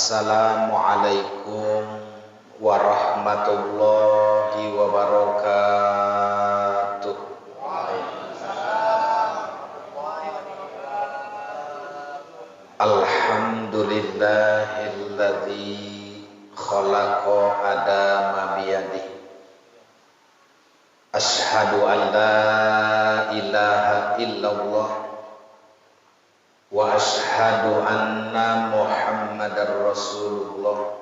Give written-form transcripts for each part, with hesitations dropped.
Assalamualaikum warahmatullahi wabarakatuh. Alhamdulillahilladzi khalaqa adama biyadihi. Ashhadu an la ilaha illallah wa ashhadu anna Muhammadar Rasulullah.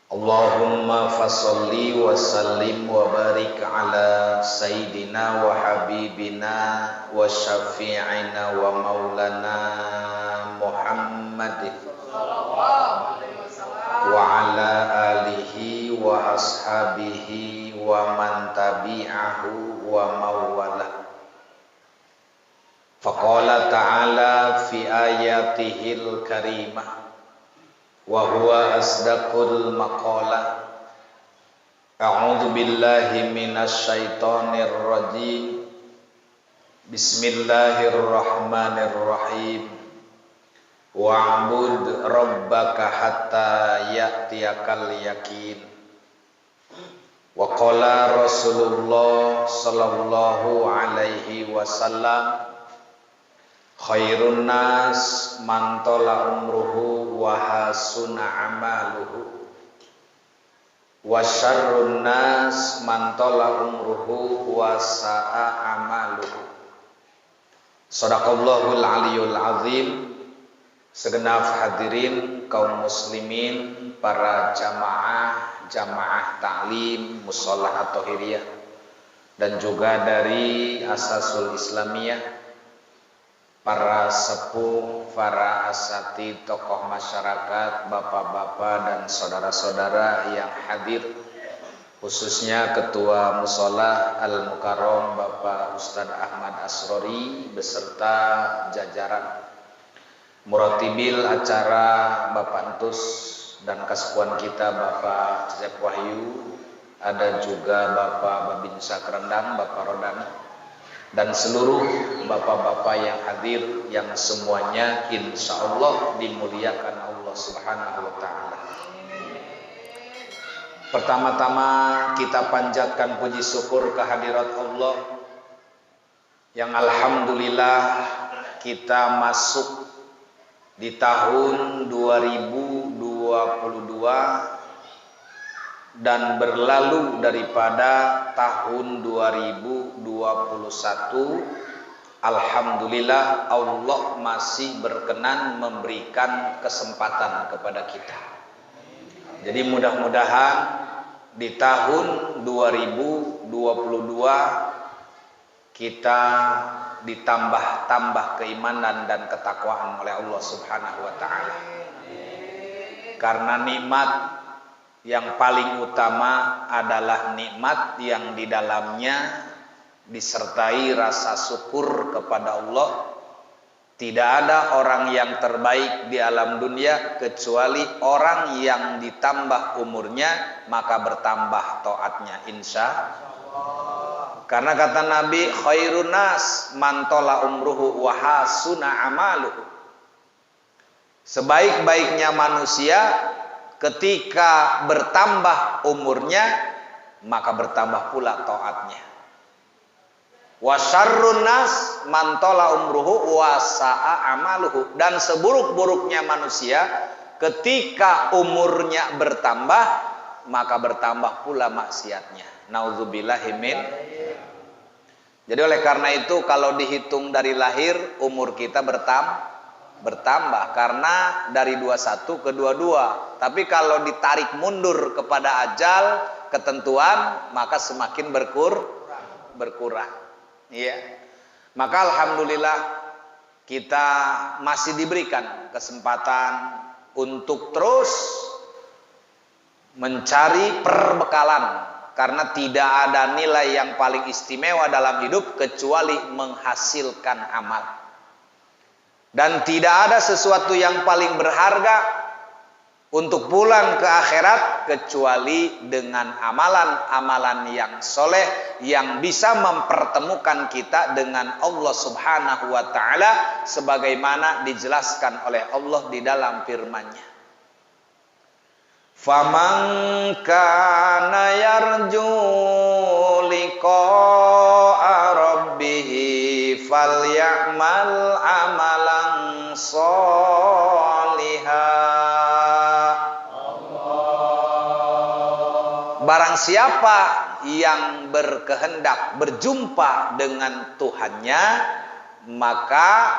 Allahumma fasholli wa sallim wa barik ala sayyidina wa habibina wa syafi'ina wa maulana Muhammadin wa ala alihi wa ashabihi wa man tabi'ahu wa mawala. Faqala ta'ala fi ayatihil karimah wa huwa asdaqul maqala. A'udzu billahi minasy syaithanir rajim. Bismillahirrahmanirrahim. Wa'bud rabbaka hatta ya'tiyakal yaqin. Wa qala Rasulullah sallallahu alaihi wasallam, khairun nas man tala umruhu wa hasuna amaluhu wa syarrun nas man tala umruhu wa sa'a amaluhu. Shadaqallahul aliyul azim. Segenap hadirin kaum muslimin, para jamaah ta'lim musholah atau hiriyah, dan juga dari Asasul Islamiyah, para sepuh, para asatidz, tokoh masyarakat, bapak-bapak dan saudara-saudara yang hadir, khususnya Ketua Musholah Al-Mukarram Bapak Ustadz Ahmad Asrori beserta jajaran Muratibil acara Bapak Entus dan kaskuan kita Bapak Cecep Wahyu, ada juga Bapak Babinsa Kerendang, Bapak Rodani, dan seluruh bapak-bapak yang hadir, yang semuanya insya Allah dimuliakan Allah Subhanahu wa Ta'ala. Pertama-tama kita panjatkan puji syukur kehadirat Allah yang alhamdulillah kita masuk di tahun 2022 dan berlalu daripada tahun 2021. Alhamdulillah Allah masih berkenan memberikan kesempatan kepada kita. Jadi mudah-mudahan di tahun 2022 kita ditambah keimanan dan ketakwaan oleh Allah Subhanahu wa Ta'ala. Karena nikmat yang paling utama adalah nikmat yang di dalamnya disertai rasa syukur kepada Allah. Tidak ada orang yang terbaik di alam dunia kecuali orang yang ditambah umurnya maka bertambah taatnya, insya Allah. Karena kata Nabi, khairun nas man tola umruhu wa hasuna amaluhu. Sebaik-baiknya manusia ketika bertambah umurnya maka bertambah pula taatnya. Wa syarrun nas man tola umruhu wa sa'a amaluhu. Dan seburuk-buruknya manusia ketika umurnya bertambah maka bertambah pula maksiatnya. Nauzubillahi min. Jadi oleh karena itu kalau dihitung dari lahir umur kita bertambah karena dari 21 ke 22. Tapi kalau ditarik mundur kepada ajal ketentuan maka semakin berkurang. Iya. Maka alhamdulillah kita masih diberikan kesempatan untuk terus mencari perbekalan. Karena tidak ada nilai yang paling istimewa dalam hidup kecuali menghasilkan amal. Dan tidak ada sesuatu yang paling berharga untuk pulang ke akhirat kecuali dengan amalan-amalan yang soleh yang bisa mempertemukan kita dengan Allah Subhanahu wa Ta'ala sebagaimana dijelaskan oleh Allah di dalam firman-Nya. Faman kana yarju liqa'a rabbih falyamal amalan sholihan. Barang siapa yang berkehendak berjumpa dengan Tuhannya, maka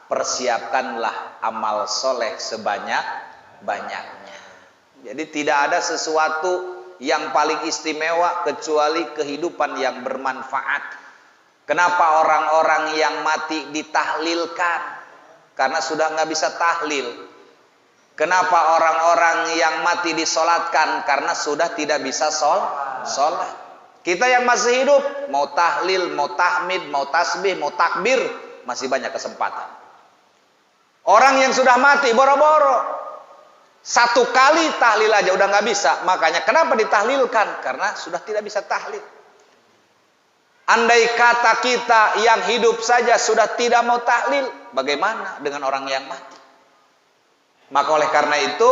persiapkanlah amal soleh sebanyak-banyaknya. Jadi tidak ada sesuatu yang paling istimewa kecuali kehidupan yang bermanfaat. Kenapa orang-orang yang mati ditahlilkan? Karena sudah nggak bisa tahlil. Kenapa orang-orang yang mati disolatkan? Karena sudah tidak bisa sholat. Kita yang masih hidup, mau tahlil, mau tahmid, mau tasbih, mau takbir, masih banyak kesempatan. Orang yang sudah mati boro-boro, satu kali tahlil aja udah nggak bisa. Makanya kenapa ditahlilkan? Karena sudah tidak bisa tahlil. Andai kata kita yang hidup saja sudah tidak mau tahlil, bagaimana dengan orang yang mati? Maka oleh karena itu,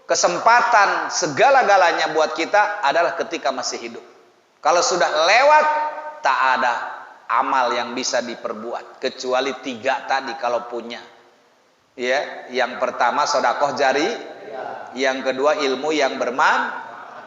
kesempatan segala-galanya buat kita adalah ketika masih hidup. Kalau sudah lewat, tak ada amal yang bisa diperbuat kecuali 3 tadi kalau punya. Ya, yang pertama sedekah jari, yang kedua ilmu yang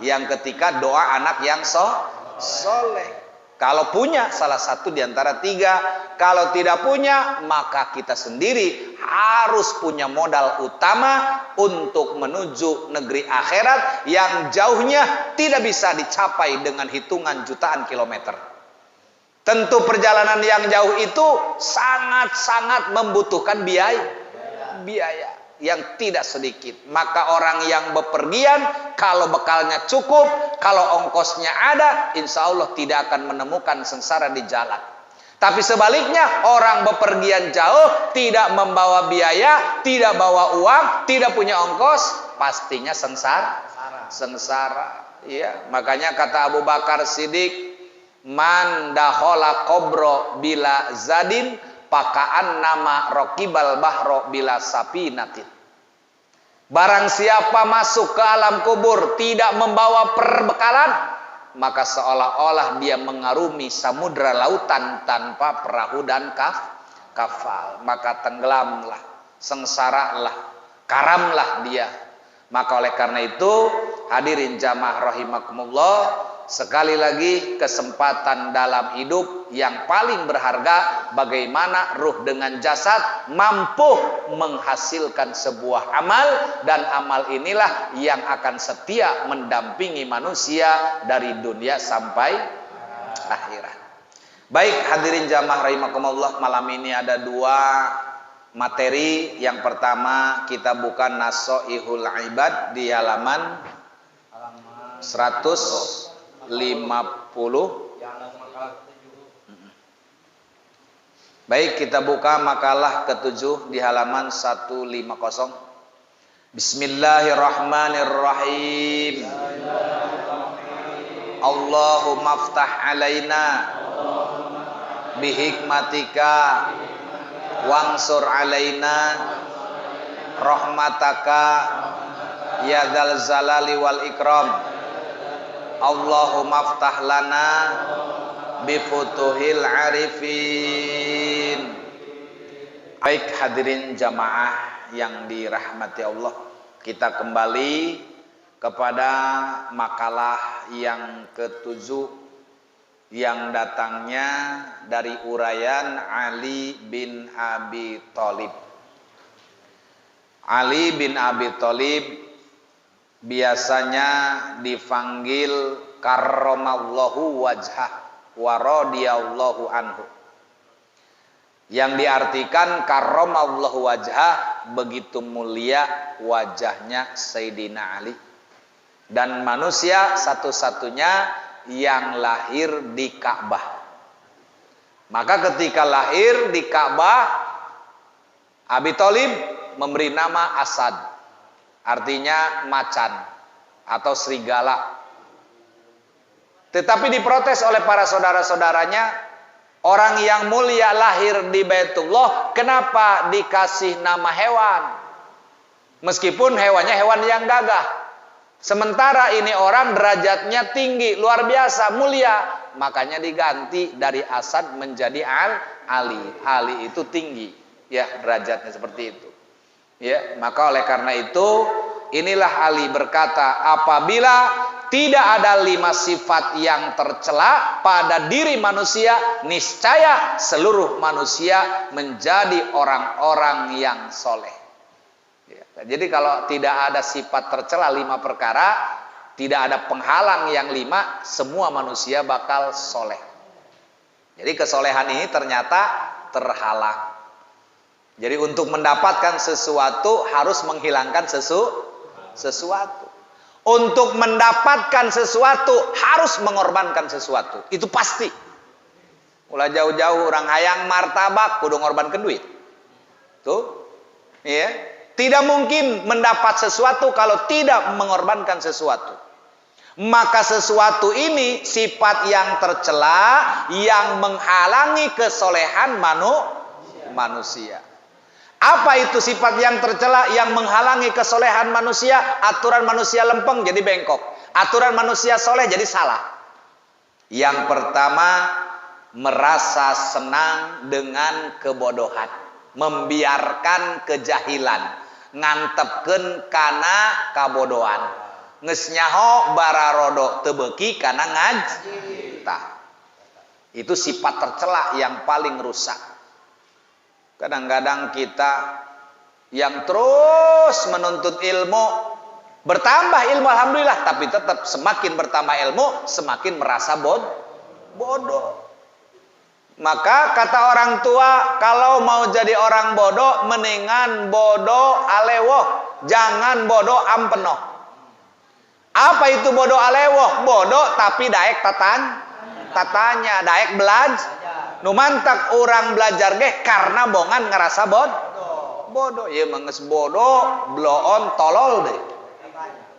yang ketiga doa anak yang soleh. Kalau punya salah satu di antara 3, kalau tidak punya maka kita sendiri harus punya modal utama untuk menuju negeri akhirat yang jauhnya tidak bisa dicapai dengan hitungan jutaan kilometer. Tentu perjalanan yang jauh itu sangat-sangat membutuhkan biaya yang tidak sedikit. Maka orang yang bepergian, kalau bekalnya cukup, kalau ongkosnya ada, insya Allah tidak akan menemukan sengsara di jalan. Tapi sebaliknya, orang bepergian jauh, tidak membawa biaya, tidak bawa uang, tidak punya ongkos, pastinya sengsara. Ya, makanya kata Abu Bakar Siddiq, man dakhala qabro bila zadin pakaan nama rokibal bahro bila sapinatin. Barang siapa masuk ke alam kubur tidak membawa perbekalan, maka seolah-olah dia mengarungi samudra lautan tanpa perahu dan kapal. Maka tenggelamlah, sengsaralah, karamlah dia. Maka oleh karena itu, hadirin jamaah rahimakumullah, sekali lagi kesempatan dalam hidup yang paling berharga, bagaimana ruh dengan jasad mampu menghasilkan sebuah amal, dan amal inilah yang akan setia mendampingi manusia dari dunia sampai akhirat. Baik hadirin jamaah rahimakumullah, malam ini ada 2 materi. Yang pertama kita buka Nasoihul Ibad di halaman 150. Baik, kita buka makalah ke-7 di halaman 150. Bismillahirrahmanirrahim. Allahumma aftah alaina bihikmatika wansur alaina rahmataka ya dzal zalali wal ikram. Allahumma aftah lana bifutuhil arifin. Baik hadirin jamaah yang dirahmati Allah, kita kembali kepada makalah yang ke-7 yang datangnya dari uraian Ali bin Abi Thalib. Ali bin Abi Thalib biasanya dipanggil karramallahu wajhah wa radiyallahu anhu, yang diartikan karramallahu wajhah, begitu mulia wajahnya Sayyidina Ali, dan manusia satu-satunya yang lahir di Ka'bah. Maka ketika lahir di Ka'bah, Abi Thalib memberi nama Asad, artinya macan atau serigala. Tetapi diprotes oleh para saudara-saudaranya, orang yang mulia lahir di Baitullah, kenapa dikasih nama hewan? Meskipun hewannya hewan yang gagah. Sementara ini orang derajatnya tinggi, luar biasa, mulia, makanya diganti dari Asad menjadi Ali. Ali itu tinggi, ya, derajatnya seperti itu. Ya, maka oleh karena itu inilah Ali berkata, apabila tidak ada 5 sifat yang tercela pada diri manusia, niscaya seluruh manusia menjadi orang-orang yang soleh. Ya, jadi kalau tidak ada sifat tercela 5 perkara, tidak ada penghalang yang 5, semua manusia bakal soleh. Jadi kesolehan ini ternyata terhalang. Jadi untuk mendapatkan sesuatu harus menghilangkan sesuatu. Untuk mendapatkan sesuatu harus mengorbankan sesuatu. Itu pasti. Ulah jauh-jauh orang hayang martabak kudu ngorbankan duit. Tuh. Iya. Tidak mungkin mendapat sesuatu kalau tidak mengorbankan sesuatu. Maka sesuatu ini sifat yang tercela yang menghalangi kesolehan manusia. Apa itu sifat yang tercela yang menghalangi kesolehan manusia? Aturan manusia lempeng jadi bengkok. Aturan manusia soleh jadi salah. Yang pertama, merasa senang dengan kebodohan. Membiarkan kejahilan. Ngantepkeun kana kabodohan. Geus nyaho bararodo teu beuki kana ngaji. Tah. Itu sifat tercela yang paling rusak. Kadang-kadang kita yang terus menuntut ilmu, bertambah ilmu alhamdulillah, tapi tetap semakin bertambah ilmu semakin merasa bodoh. Maka kata orang tua, kalau mau jadi orang bodoh, mendingan bodoh alewoh, jangan bodoh ampenoh. Apa itu bodoh alewoh? Bodoh tapi daek tatanya, daek belajar. Numantak orang belajar ge karena bongan ngerasa bodoh. Ya menges bodoh, bloon tolol deh.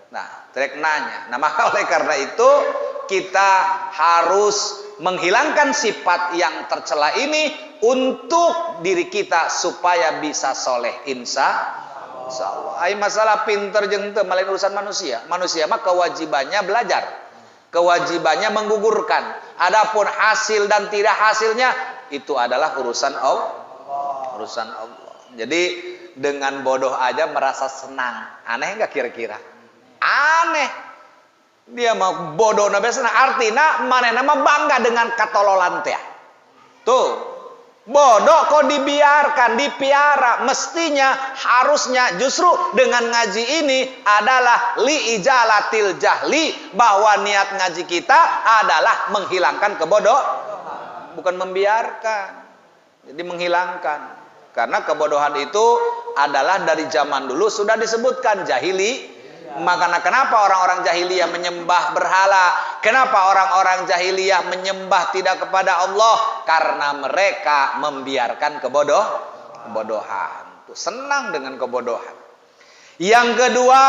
Nah, trek nanya. Nah, maka oleh karena itu kita harus menghilangkan sifat yang tercela ini untuk diri kita supaya bisa soleh, insya Allah. Ai masalah pinter jeung teu malain urusan manusia. Manusia mah kewajibannya belajar, kewajibannya menggugurkan. Adapun hasil dan tidak hasilnya itu adalah urusan Allah. Urusan Allah. Jadi dengan bodoh aja merasa senang. Aneh nggak kira-kira? Aneh. Dia mau bodoh na biasana artina manehna mah bangga dengan katololan teh. Tuh. Bodoh kok dibiarkan, dipiara. Mestinya harusnya justru dengan ngaji ini adalah li ijalatil jahli, bahwa niat ngaji kita adalah menghilangkan kebodohan, bukan membiarkan. Jadi menghilangkan. Karena kebodohan itu adalah dari zaman dulu sudah disebutkan jahili. Makanya kenapa orang-orang jahiliyah menyembah berhala? Kenapa orang-orang jahiliyah menyembah tidak kepada Allah? Karena mereka membiarkan kebodohan. Senang dengan kebodohan. Yang kedua,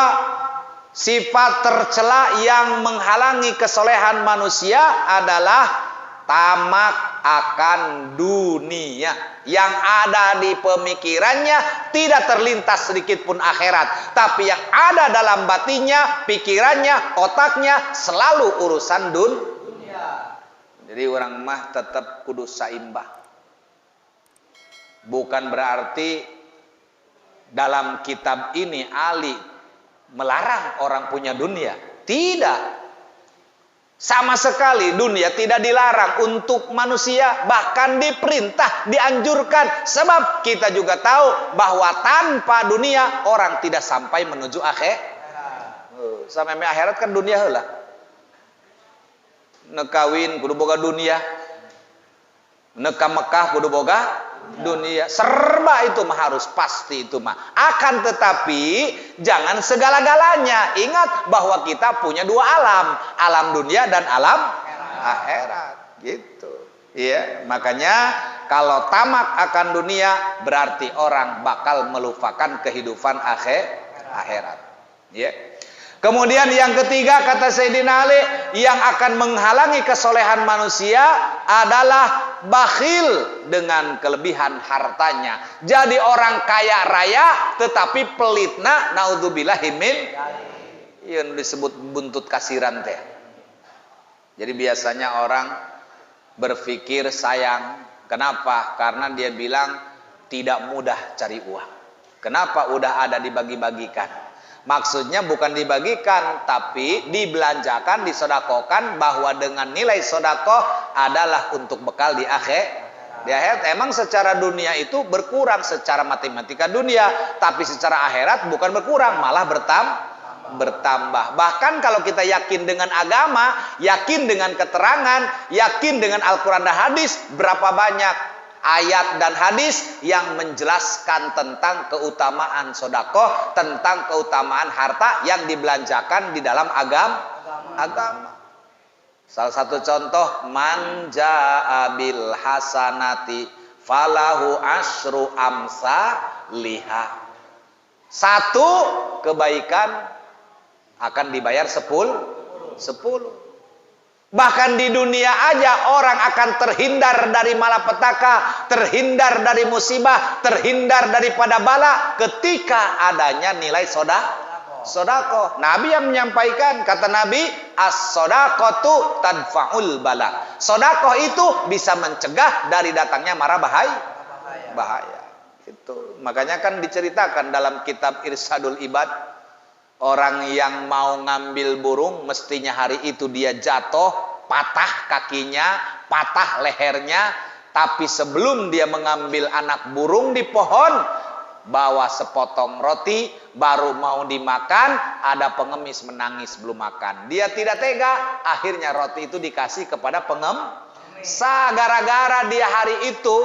sifat tercela yang menghalangi kesolehan manusia adalah tamak akan dunia. Yang ada di pemikirannya tidak terlintas sedikit pun akhirat, tapi yang ada dalam batinnya, pikirannya, otaknya selalu urusan dunia. Jadi orang mah tetap kudu saimbah. Bukan berarti dalam kitab ini Ali melarang orang punya dunia. Tidak. Sama sekali dunia tidak dilarang untuk manusia, bahkan diperintah, dianjurkan. Sebab kita juga tahu bahwa tanpa dunia orang tidak sampai menuju akhirat. Sampai akhirat kan dunia heula. Nekawin kudu boga dunia. Neka Mekah kudu boga dunia. Serba itu mah harus pasti itu mah. Akan tetapi jangan segala-galanya. Ingat bahwa kita punya dua alam, alam dunia dan alam akhirat. Gitu. Iya, makanya kalau tamak akan dunia berarti orang bakal melupakan kehidupan akhirat. Iya. Kemudian yang ketiga kata Sayyidina Ali, yang akan menghalangi kesolehan manusia adalah bakhil dengan kelebihan hartanya. Jadi orang kaya raya tetapi pelitna, naudzubillahi min. Yang disebut buntut kasiran teh. Jadi biasanya orang berpikir sayang. Kenapa? Karena dia bilang tidak mudah cari uang. Kenapa? Udah ada dibagi-bagikan. Maksudnya bukan dibagikan, tapi dibelanjakan, disodakokan, bahwa dengan nilai sodakoh adalah untuk bekal di akhir. Di akhirat emang secara dunia itu berkurang secara matematika dunia, tapi secara akhirat bukan berkurang, malah bertambah. Bahkan kalau kita yakin dengan agama, yakin dengan keterangan, yakin dengan Al-Quran dan hadis, berapa banyak ayat dan hadis yang menjelaskan tentang keutamaan sodakoh, tentang keutamaan harta yang dibelanjakan di dalam agama. Salah satu contoh, man jaa bil hasanati falahu asyru amsalihha. Satu kebaikan akan dibayar 10. Bahkan di dunia aja orang akan terhindar dari malapetaka, terhindar dari musibah, terhindar daripada bala ketika adanya nilai sodakoh. Nabi yang menyampaikan, kata Nabi, as-sodaqatu tadfa'ul bala. Sodakoh itu bisa mencegah dari datangnya mara bahaya. Itu makanya kan diceritakan dalam kitab Irsadul Ibad, orang yang mau ngambil burung mestinya hari itu dia jatuh, patah kakinya, patah lehernya, tapi sebelum dia mengambil anak burung di pohon, bawa sepotong roti, baru mau dimakan, ada pengemis menangis belum makan. Dia tidak tega, akhirnya roti itu dikasih kepada pengemis. Gara-gara dia hari itu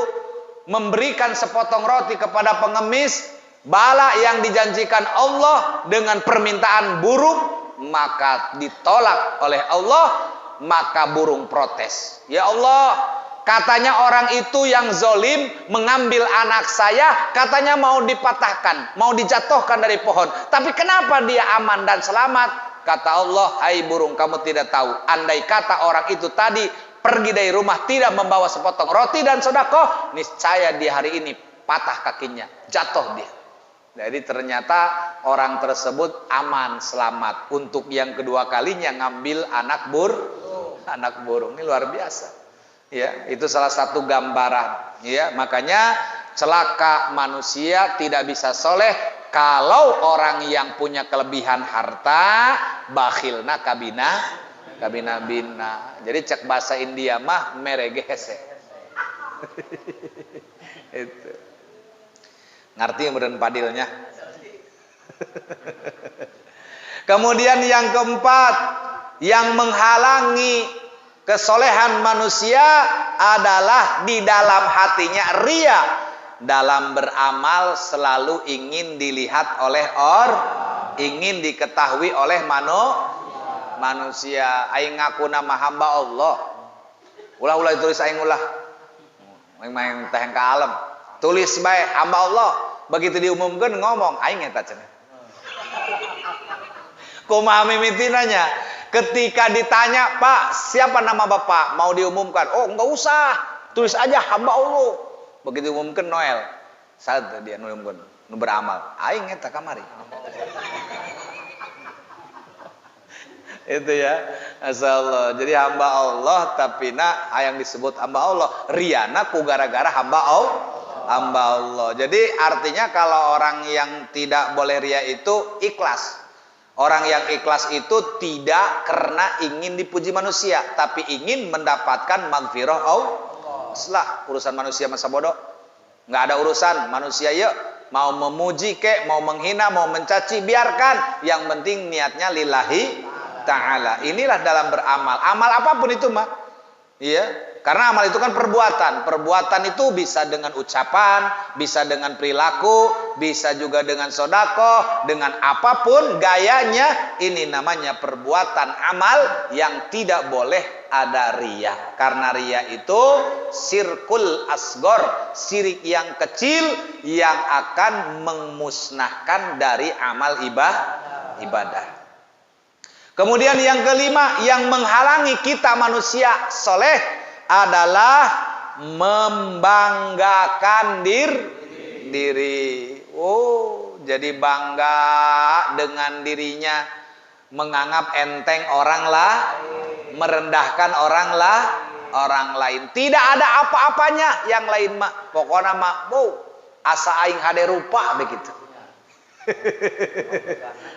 memberikan sepotong roti kepada pengemis, bala yang dijanjikan Allah dengan permintaan burung, maka ditolak oleh Allah, maka burung protes. Ya Allah, katanya orang itu yang zolim mengambil anak saya, katanya mau dipatahkan, mau dijatuhkan dari pohon. Tapi kenapa dia aman dan selamat? Kata Allah, hai burung, kamu tidak tahu. Andai kata orang itu tadi pergi dari rumah tidak membawa sepotong roti dan sedekah, niscaya di hari ini patah kakinya, jatuh dia. Jadi ternyata orang tersebut aman, selamat. Untuk yang kedua kalinya ngambil anak burung. Ini luar biasa. Ya, itu salah satu gambaran. Ya, makanya celaka manusia tidak bisa soleh kalau orang yang punya kelebihan harta bakhilna kabina bina. Jadi cek bahasa India mah meregese. Itu. Ngerti kemudian padilnya. Kemudian yang keempat, yang menghalangi kesolehan manusia adalah di dalam hatinya ria. Dalam beramal selalu ingin dilihat oleh ingin diketahui oleh manusia. Aing ngaku nama hamba Allah. Ulah tulis aing ulah. Main teh ka alam. Tulis bae hamba Allah. Begitu diumumkan ngomong aing eta cenah. Kumaha mimiti nanya? Ketika ditanya, Pak, siapa nama Bapak? Mau diumumkan. Oh, enggak usah. Tulis aja hamba Allah. Begitu diumumkan Noel. Saat dia ngumumkan, nu beramal. Aing eta kamari. Itu ya. Masyaallah. Jadi hamba Allah tapi yang disebut hamba Allah, riana ku gara-gara hamba Allah. Jadi artinya kalau orang yang tidak boleh ria itu ikhlas. Orang yang ikhlas itu tidak karena ingin dipuji manusia, tapi ingin mendapatkan magfirah Allah. Setelah urusan manusia masa bodoh, nggak ada urusan manusia ya. Mau memuji kek, mau menghina, mau mencaci, biarkan. Yang penting niatnya lillahi ta'ala. Inilah dalam beramal. Amal apapun itu mah. Iya. Karena amal itu kan perbuatan. Perbuatan itu bisa dengan ucapan, bisa dengan perilaku, bisa juga dengan sedekah, dengan apapun gayanya. Ini namanya perbuatan amal yang tidak boleh ada riya. Karena riya itu sirkul asgor, sirik yang kecil yang akan memusnahkan dari amal ibadah. Kemudian yang kelima yang menghalangi kita manusia soleh adalah membanggakan diri. Oh, jadi bangga dengan dirinya. menganggap enteng orang merendahkan orang lain. Tidak ada apa-apanya yang lain mah. Pokoknya mah asa aing hade rupa begitu.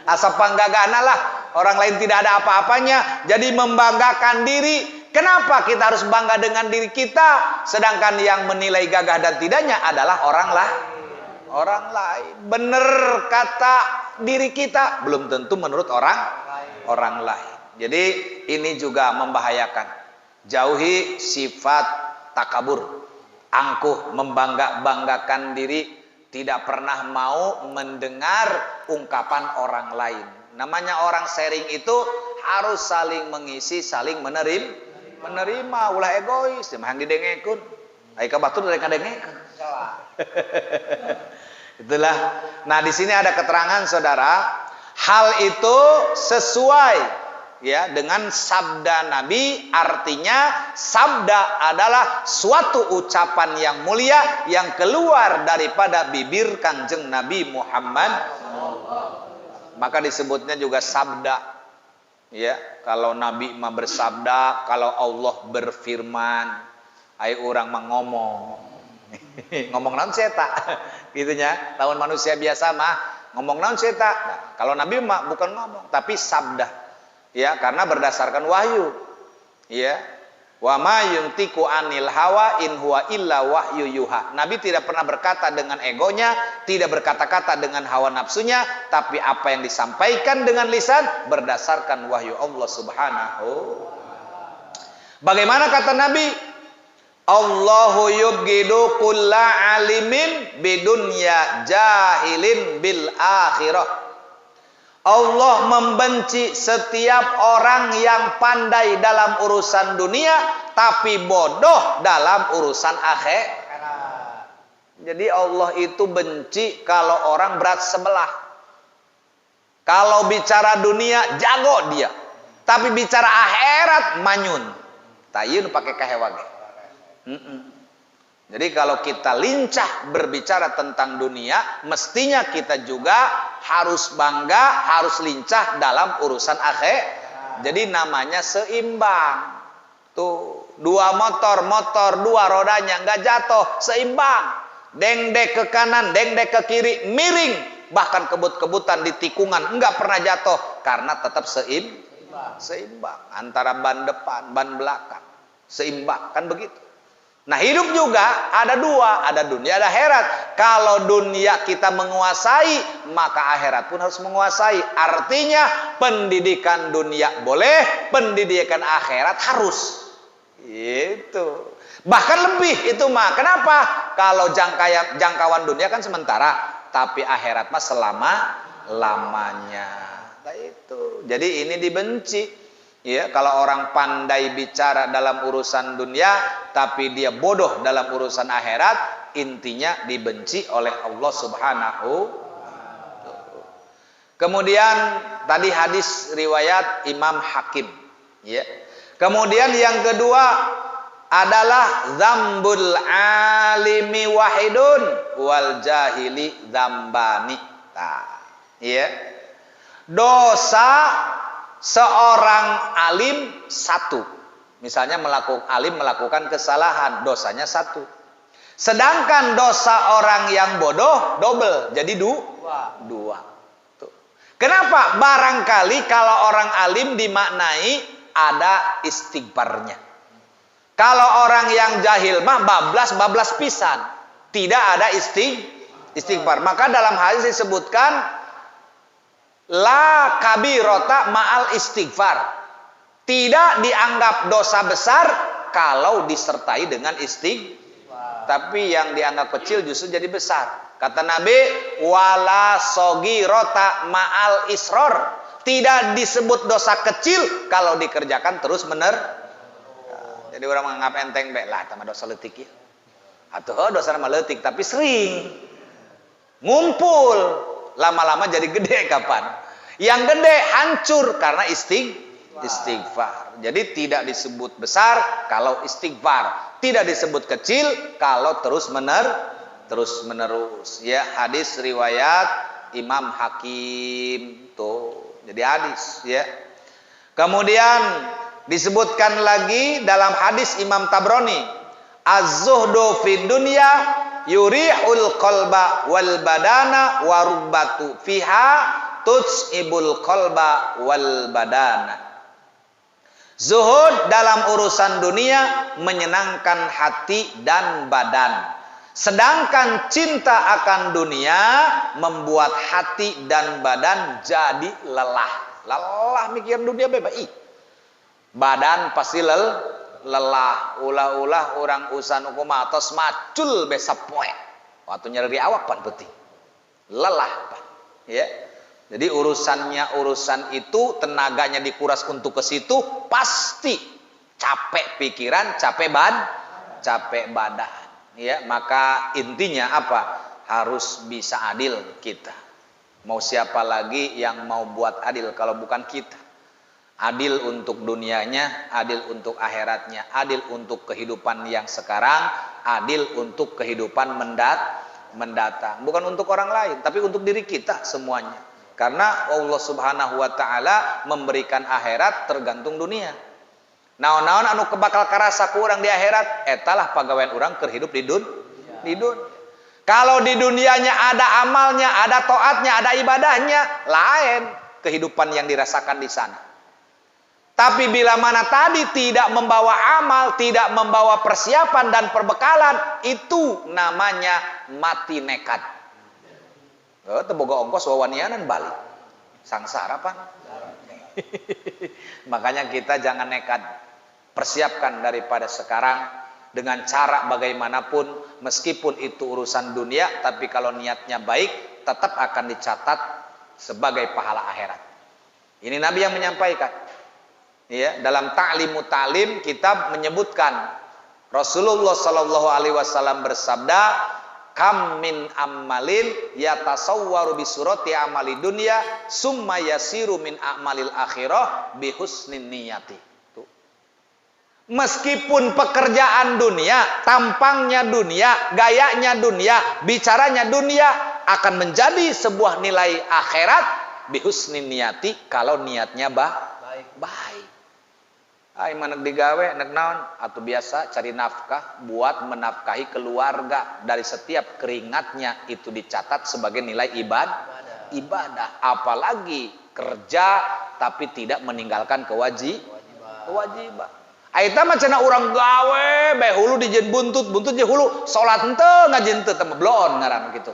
Asa panggagana lah, orang lain tidak ada apa-apanya, jadi membanggakan diri. Kenapa kita harus bangga dengan diri kita, sedangkan yang menilai gagah dan tidaknya adalah orang lain. Bener kata diri kita, belum tentu menurut orang lain. Jadi ini juga membahayakan. Jauhi sifat takabur, angkuh, membanggakan diri. Tidak pernah mau mendengar ungkapan orang lain. Namanya orang sharing itu harus saling mengisi, saling menerima. Ulah egois, jangan didengekun. Aika batur mereka dengekun. Itulah. Nah, di sini ada keterangan saudara, hal itu sesuai ya dengan sabda Nabi. Artinya sabda adalah suatu ucapan yang mulia yang keluar daripada bibir Kanjeng Nabi Muhammad. Maka disebutnya juga sabda. Ya, kalau Nabi mah bersabda, kalau Allah berfirman, ayo orang mah ngomong. Ngomong naon seta. Gitunya, lawan manusia biasa mah ngomong naon seta. Nah, kalau Nabi mah bukan ngomong, tapi sabda. Ya, karena berdasarkan wahyu. Ya. Wa ma yuntiqu anil hawa in huwa illa wahyu yuha. Nabi tidak pernah berkata dengan egonya, tidak berkata-kata dengan hawa nafsunya, tapi apa yang disampaikan dengan lisan berdasarkan wahyu Allah Subhanahu. Bagaimana kata Nabi? Allahu yubghidu kulla alimin bidunya jahilin bil akhirah. Allah membenci setiap orang yang pandai dalam urusan dunia tapi bodoh dalam urusan akhirat. Jadi Allah itu benci kalau orang berat sebelah. Kalau bicara dunia jago dia, tapi bicara akhirat manyun. Tayun pakai kahewage. Jadi kalau kita lincah berbicara tentang dunia, mestinya kita juga harus bangga, harus lincah dalam urusan akhirat. Jadi namanya seimbang. Tuh, dua motor dua rodanya nggak jatuh, seimbang. Dengdek ke kanan, dengdek ke kiri, miring. Bahkan kebut-kebutan di tikungan nggak pernah jatuh karena tetap seimbang antara ban depan, ban belakang. Seimbang, kan begitu. Nah, hidup juga ada dua, ada dunia, ada akhirat. Kalau dunia kita menguasai, maka akhirat pun harus menguasai. Artinya pendidikan dunia boleh, pendidikan akhirat harus. Itu. Bahkan lebih itu mah. Kenapa? Kalau jangkauan dunia kan sementara, tapi akhirat mah selama-lamanya. Nah, itu. Jadi ini dibenci. Ya, kalau orang pandai bicara dalam urusan dunia tapi dia bodoh dalam urusan akhirat, intinya dibenci oleh Allah Subhanahu. Kemudian tadi hadis riwayat Imam Hakim, ya. Kemudian yang kedua adalah dzambul alimi wahidun wal jahili dzambani. Nah, ya. Dosa seorang alim satu. Misalnya alim melakukan kesalahan, dosanya satu. Sedangkan dosa orang yang bodoh double, jadi dua. Tuh. Kenapa? Barangkali kalau orang alim dimaknai ada istighfarnya. Kalau orang yang jahil mah bablas pisan, tidak ada istighfar. Maka dalam hadis disebutkan la kabirota ma'al istighfar. Tidak dianggap dosa besar kalau disertai dengan istighfar. Tapi yang dianggap kecil justru jadi besar. Kata Nabi, wala sogirota ma'al isror. Tidak disebut dosa kecil kalau dikerjakan terus benar. Jadi orang menganggap enteng lah, sama dosa letik ya. Atau dosa nama letik tapi sering ngumpul. Lama-lama jadi gede kapan? Yang gede hancur karena istighfar. Jadi tidak disebut besar kalau istighfar, tidak disebut kecil kalau terus menerus. Ya, hadis riwayat Imam Hakim tuh. Jadi hadis ya. Kemudian disebutkan lagi dalam hadis Imam Tabrani, az-zuhdu fid dunya yurihul qalba wal badana warubatu fiha tutsibul qalba wal badana. Zuhud dalam urusan dunia menyenangkan hati dan badan. Sedangkan cinta akan dunia membuat hati dan badan jadi lelah. Lelah mikir dunia bebas. Badan pasti lelah. Ulah-ulah orang usan hukum atas macul besapoe. Waktu nyeri awak pan putih. Lelah pan. Ya. Jadi urusan itu tenaganya dikuras untuk ke situ pasti capek pikiran, capek badan. Ya, maka intinya apa? Harus bisa adil kita. Mau siapa lagi yang mau buat adil kalau bukan kita? Adil untuk dunianya, adil untuk akhiratnya, adil untuk kehidupan yang sekarang, adil untuk kehidupan mendatang. Bukan untuk orang lain, tapi untuk diri kita semuanya. Karena Allah Subhanahu wa taala memberikan akhirat tergantung dunia. Naon-naon anu bakal karasa ku urang di akhirat, etalah pagawean urang keur hidup di dunia. Kalau di dunianya ada amalnya, ada taatnya, ada ibadahnya, lain kehidupan yang dirasakan di sana. Tapi bila mana tadi tidak membawa amal, tidak membawa persiapan dan perbekalan, itu namanya mati nekat. Teboga ongkos wawanianan balik. Sangsara pan. Makanya kita jangan nekat. Persiapkan daripada sekarang dengan cara bagaimanapun, meskipun itu urusan dunia, tapi kalau niatnya baik tetap akan dicatat sebagai pahala akhirat. Ini Nabi yang menyampaikan. Ya, dalam Ta'limu Ta'lim kita menyebutkan Rasulullah Shallallahu Alaihi Wasallam bersabda, kam min amalin yatasawwaru bi surati amali dunya summa yasiru min amalil akhirah bi husnin niyati. Meskipun pekerjaan dunia, tampangnya dunia, gayanya dunia, bicaranya dunia, akan menjadi sebuah nilai akhirat bi husnin niyati kalau niatnya baik. Ai manek digawe nek naon atuh biasa cari nafkah buat menafkahi keluarga, dari setiap keringatnya itu dicatat sebagai nilai ibadah. Apalagi kerja tapi tidak meninggalkan kewajiban. Aita mah cenah urang gawe bae hulu dijieun buntut je hulu salat henteu ngajieun teu teh blon ngaran kitu.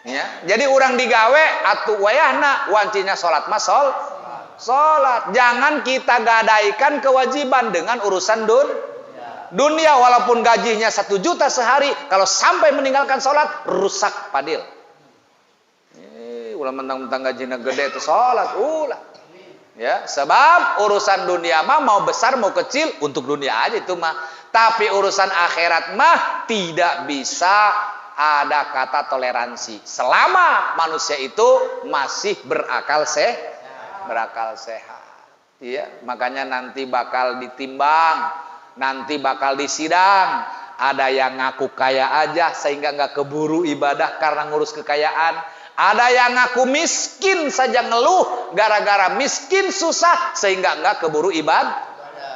Ya, jadi urang digawe atuh wayahna wancinya salat mah salat. Jangan kita gadaikan kewajiban dengan urusan dunia. Walaupun gajinya 1 juta sehari, kalau sampai meninggalkan salat rusak padil. Ulah mentang-mentang gajinya gede itu salat ulah. Ya, sebab urusan dunia mah mau besar mau kecil untuk dunia aja itu mah. Tapi urusan akhirat mah tidak bisa ada kata toleransi selama manusia itu masih berakal sehat. Ya, makanya nanti bakal ditimbang, nanti bakal disidang. Ada yang ngaku kaya aja sehingga nggak keburu ibadah karena ngurus kekayaan. Ada yang ngaku miskin saja ngeluh gara-gara miskin susah sehingga nggak keburu ibadah.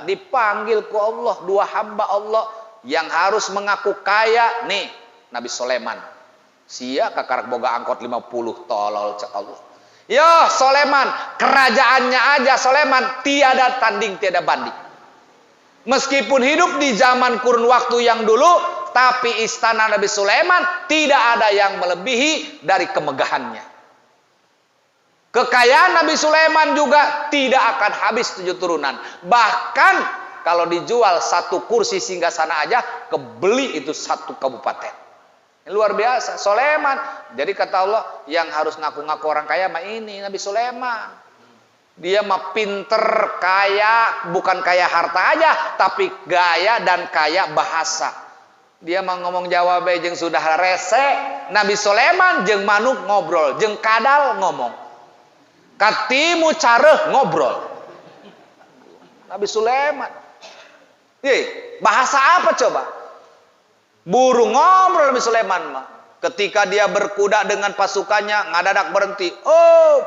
Dipanggil ku Allah 2 hamba Allah yang harus mengaku kaya nih, Nabi Sulaiman. Sia kakarak boga angkot 50 tolol cek Allah. Ya Sulaiman, kerajaannya aja Sulaiman tiada tanding tiada banding. Meskipun hidup di zaman kurun waktu yang dulu, tapi istana Nabi Sulaiman tidak ada yang melebihi dari kemegahannya. Kekayaan Nabi Sulaiman juga tidak akan habis 7 turunan. Bahkan kalau dijual 1 kursi singgasana aja kebeli itu 1 kabupaten. Ini luar biasa Sulaiman. Jadi kata Allah yang harus ngaku-ngaku orang kaya mah ini Nabi Sulaiman. Dia mah pinter, kaya, bukan kaya harta aja, tapi gaya dan kaya bahasa. Dia mah ngomong Jawa bae jeung sudah rese. Nabi Sulaiman jeung manuk ngobrol, jeung kadal ngomong. Katimu careuh ngobrol. Nabi Sulaiman. Bahasa apa coba? Burung ngobrol Nabi Sulaiman mah. Ketika dia berkuda dengan pasukannya ngadadak berhenti. Oh,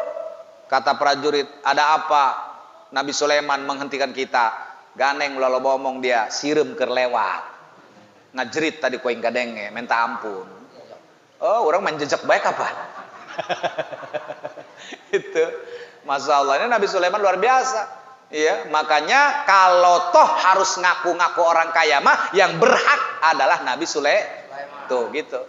Kata prajurit, ada apa? Nabi Sulaiman menghentikan kita. Ganeng lalu bomong dia, sirem kerlewat. Ngajerit tadi koing kadenge, minta ampun. Oh, orang main jejak baik apa? Itu. Masya Allah, ini Nabi Sulaiman luar biasa. Iya, makanya kalau toh harus ngaku-ngaku orang kaya mah, yang berhak adalah Nabi Sulaiman. Tuh, gitu.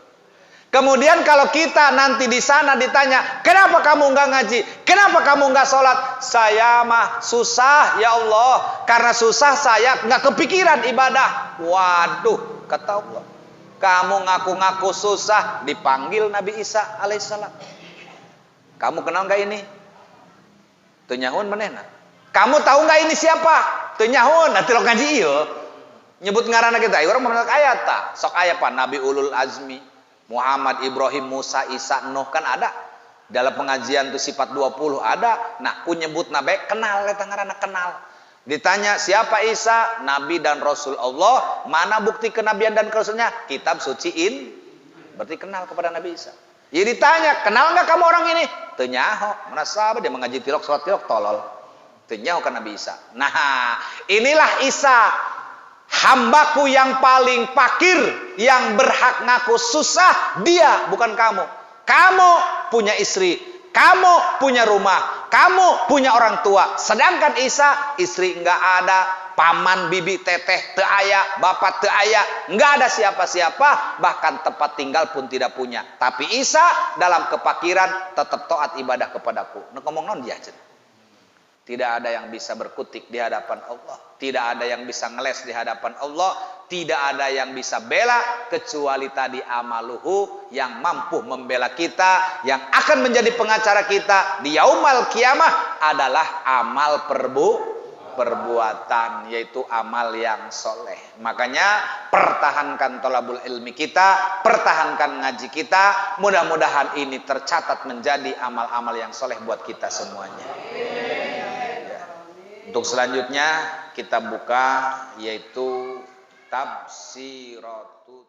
Kemudian kalau kita nanti di sana ditanya, kenapa kamu nggak ngaji? Kenapa kamu nggak sholat? Saya mah susah ya Allah, karena susah saya nggak kepikiran ibadah. Waduh, kata Allah, kamu ngaku-ngaku susah, dipanggil Nabi Isa alaihissalam. Kamu kenal nggak ini? Tunyahun menena. Kamu tahu nggak ini siapa? Tunyahun. Nanti lo ngaji iyo. Nyebut ngarana kita. Orang mengenal ayat tak? Sok ayat pak Nabi Ulul Azmi. Muhammad, Ibrahim, Musa, Isa, Nuh kan ada. Dalam pengajian tuh sifat 20 ada. Nah, ku nyebut nabi kenal eta ngaranna kenal. Ditanya siapa Isa? Nabi dan Rasul Allah. Mana bukti kenabian dan rasulnya? Kitab suciin. Berarti kenal kepada Nabi Isa. Ya ditanya, kenal nggak kamu orang ini? Teu nyaho. Mana sahabat dia mengaji tilok salat tilok tolol. Teu nyaho kan Nabi Isa. Nah, inilah Isa. Hambaku yang paling fakir, yang berhak ngaku susah, dia bukan kamu. Kamu punya istri, kamu punya rumah, kamu punya orang tua. Sedangkan Isa, istri enggak ada, paman, bibi, teteh teu aya, bapak teu aya, enggak ada siapa-siapa, bahkan tempat tinggal pun tidak punya. Tapi Isa dalam kefakiran tetap taat ibadah kepadaku. Nah, ngomong non dia cenah. Tidak ada yang bisa berkutik di hadapan Allah. Tidak ada yang bisa ngeles di hadapan Allah. Tidak ada yang bisa bela kecuali tadi amaluhu, yang mampu membela kita, yang akan menjadi pengacara kita di yaumal kiamah adalah amal perbuatan, yaitu amal yang soleh. Makanya pertahankan thalabul ilmi kita, pertahankan ngaji kita. Mudah-mudahan ini tercatat menjadi amal-amal yang soleh buat kita semuanya. Untuk selanjutnya kita buka yaitu tafsiratul